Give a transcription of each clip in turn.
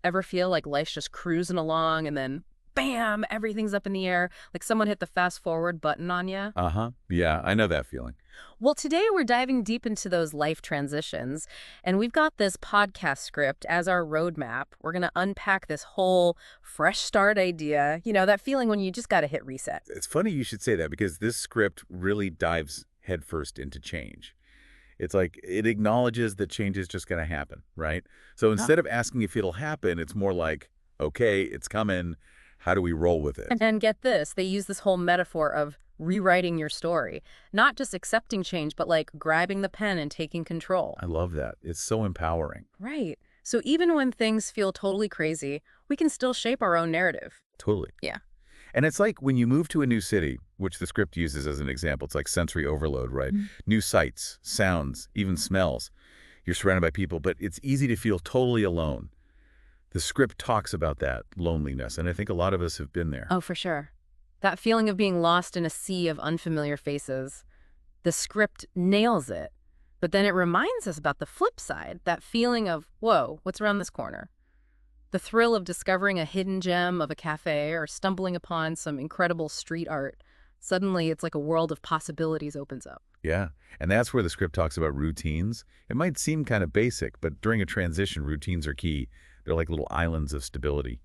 Ever feel like life's just cruising along and then bam, everything's up in the air, like someone hit the fast forward button on you? Uh-huh. Yeah, I know that feeling. Well, today we're diving deep into those life transitions, and we've got this podcast script as our roadmap. We're going to unpack this whole fresh start idea, that feeling when you just got to hit reset. It's funny you should say that because this script really dives headfirst into change. It's like it acknowledges that change is just going to happen, right? So Yeah. instead of asking if it'll happen, it's more like, okay, it's coming. How do we roll with it? And get this, they use this whole metaphor of rewriting your story, not just accepting change, but like grabbing the pen and taking control. I love that. It's so empowering. Right. So even when things feel totally crazy, we can still shape our own narrative. Totally. Yeah. And it's like when you move to a new city, which the script uses as an example, it's like sensory overload, right? New sights, sounds, even smells. You're surrounded by people, but it's easy to feel totally alone. The script talks about that loneliness, and I think a lot of us have been there. Oh, for sure. That feeling of being lost in a sea of unfamiliar faces. The script nails it. But then it reminds us about the flip side, that feeling of, whoa, what's around this corner? The thrill of discovering a hidden gem of a cafe or stumbling upon some incredible street art. Suddenly, it's like a world of possibilities opens up. Yeah, and that's where the script talks about routines. It might seem kind of basic, but during a transition, routines are key. They're like little islands of stability.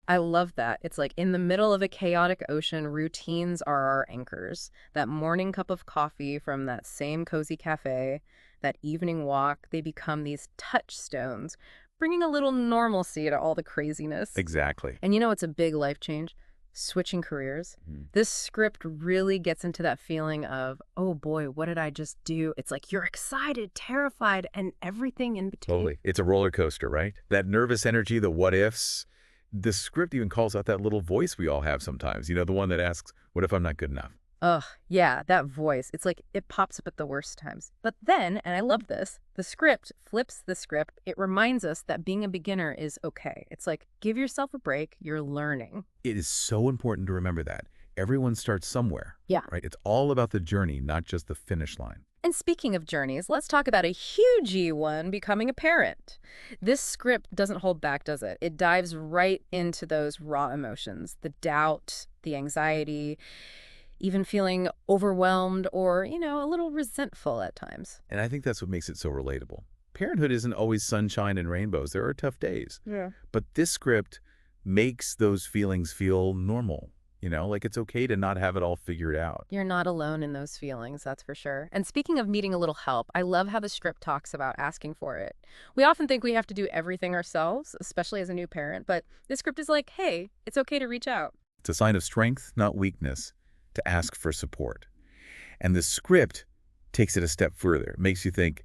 I love that. It's like in the middle of a chaotic ocean, routines are our anchors. That morning cup of coffee from that same cozy cafe, that evening walk, they become these touchstones, bringing a little normalcy to all the craziness. Exactly. And it's a big life change, switching careers. Mhm. This script really gets into that feeling of, oh boy, what did I just do? It's like you're excited, terrified, and everything in between. Totally. It's a roller coaster, right? That nervous energy, the what ifs. The script even calls out that little voice we all have sometimes, the one that asks, what if I'm not good enough? Ugh, yeah, that voice. It's like it pops up at the worst times. But then, and I love this, the script flips the script. It reminds us that being a beginner is okay. It's like, give yourself a break. You're learning. It is so important to remember that. Everyone starts somewhere, Yeah. right? It's all about the journey, not just the finish line. And speaking of journeys, let's talk about a huge one, becoming a parent. This script doesn't hold back, does it? It dives right into those raw emotions, the doubt, the anxiety, even feeling overwhelmed or, a little resentful at times. And I think that's what makes it so relatable. Parenthood isn't always sunshine and rainbows. There are tough days. Yeah. But this script makes those feelings feel normal. Like it's okay to not have it all figured out. You're not alone in those feelings, that's for sure. And speaking of needing a little help, I love how the script talks about asking for it. We often think we have to do everything ourselves, especially as a new parent, but this script is like, hey, it's okay to reach out. It's a sign of strength, not weakness, to ask for support. And the script takes it a step further. It makes you think,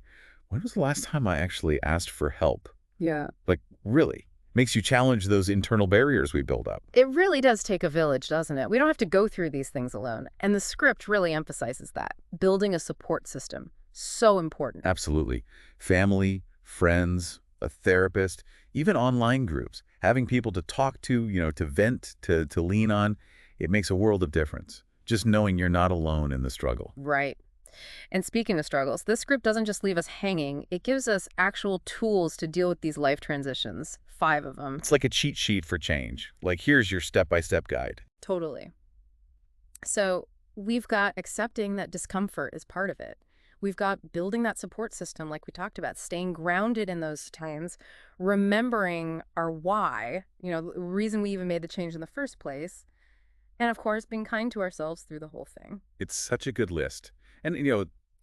when was the last time I actually asked for help? Yeah. Like, really? Makes you challenge those internal barriers we build up. It really does take a village, doesn't it? We don't have to go through these things alone. And the script really emphasizes that. Building a support system. So important. Absolutely. Family, friends, a therapist, even online groups. Having people to talk to, to vent, to lean on, it makes a world of difference. Just knowing you're not alone in the struggle. Right. And speaking of struggles, this script doesn't just leave us hanging. It gives us actual tools to deal with these life transitions. 5 of them. It's like a cheat sheet for change. Like, here's your step-by-step guide. Totally. So we've got accepting that discomfort is part of it. We've got building that support system like we talked about, staying grounded in those times, remembering our why, the reason we even made the change in the first place, and of course, being kind to ourselves through the whole thing. It's such a good list. And,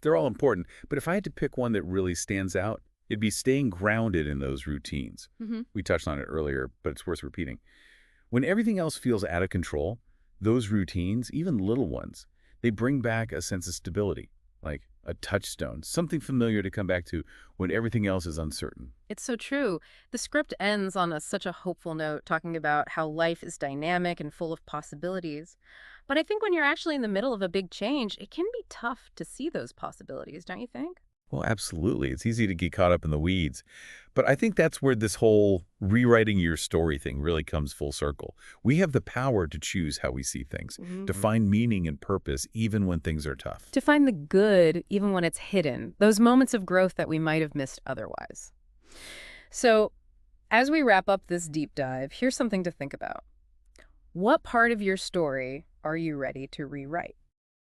they're all important. But if I had to pick one that really stands out, it'd be staying grounded in those routines. We touched on it earlier, but it's worth repeating. When everything else feels out of control, those routines, even little ones, they bring back a sense of stability, like a touchstone, something familiar to come back to when everything else is uncertain. It's so true. The script ends on such a hopeful note, talking about how life is dynamic and full of possibilities. But I think when you're actually in the middle of a big change, it can be tough to see those possibilities, don't you think? Well, absolutely. It's easy to get caught up in the weeds. But I think that's where this whole rewriting your story thing really comes full circle. We have the power to choose how we see things, to find meaning and purpose even when things are tough. To find the good, even when it's hidden, those moments of growth that we might have missed otherwise. So As we wrap up this deep dive, here's something to think about. What part of your story are you ready to rewrite?